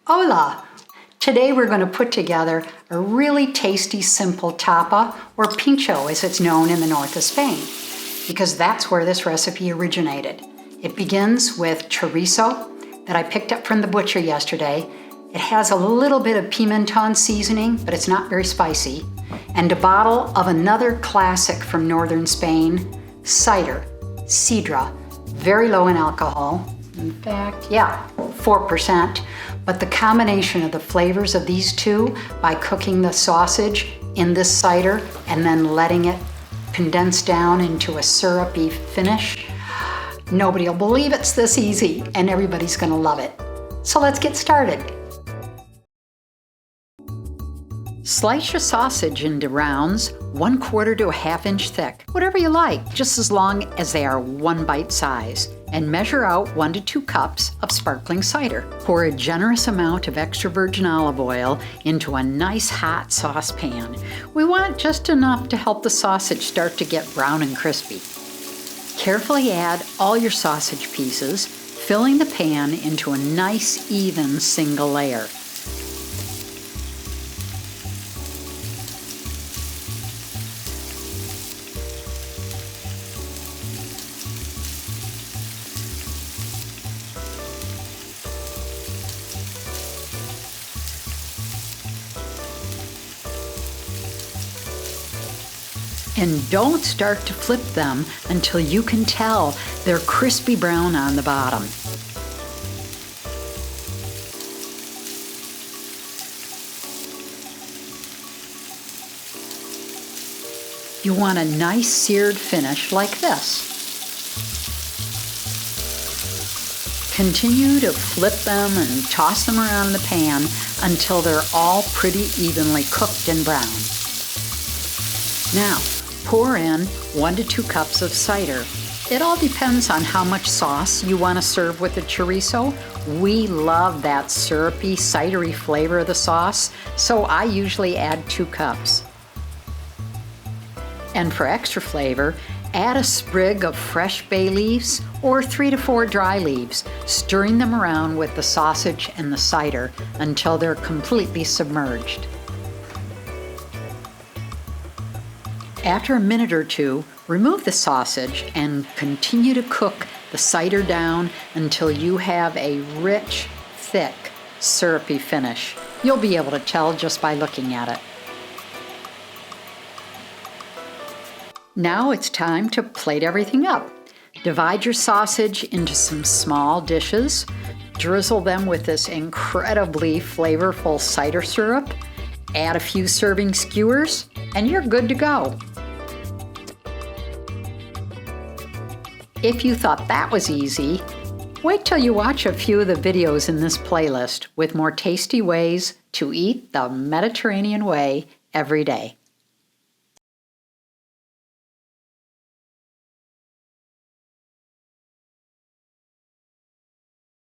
Hola! Today we're going to put together a really tasty, simple tapa, or pincho as it's known in the north of Spain, because that's where this recipe originated. It begins with chorizo that I picked up from the butcher yesterday. It has a little bit of pimenton seasoning, but it's not very spicy, and a bottle of another classic from northern Spain, cider, sidra, very low in alcohol. In fact, 4%. But the combination of the flavors of these two by cooking the sausage in this cider and then letting it condense down into a syrupy finish, nobody will believe it's this easy and everybody's gonna love it. So let's get started. Slice your sausage into rounds, 1/4 to a 1/2 inch thick, whatever you like, just as long as they are 1 bite size. And measure out 1 to 2 cups of sparkling cider. Pour a generous amount of extra virgin olive oil into a nice hot saucepan. We want just enough to help the sausage start to get brown and crispy. Carefully add all your sausage pieces, filling the pan into a nice, even single layer. And don't start to flip them until you can tell they're crispy brown on the bottom. You want a nice seared finish like this. Continue to flip them and toss them around the pan until they're all pretty evenly cooked and brown. Now, pour in 1 to 2 cups of cider. It all depends on how much sauce you want to serve with the chorizo. We love that syrupy, cidery flavor of the sauce, so I usually add 2 cups. And for extra flavor, add a sprig of fresh bay leaves or 3 to 4 dry leaves, stirring them around with the sausage and the cider until they're completely submerged. After a minute or two, remove the sausage and continue to cook the cider down until you have a rich, thick, syrupy finish. You'll be able to tell just by looking at it. Now it's time to plate everything up. Divide your sausage into some small dishes, drizzle them with this incredibly flavorful cider syrup, add a few serving skewers, and you're good to go. If you thought that was easy, wait till you watch a few of the videos in this playlist with more tasty ways to eat the Mediterranean way every day.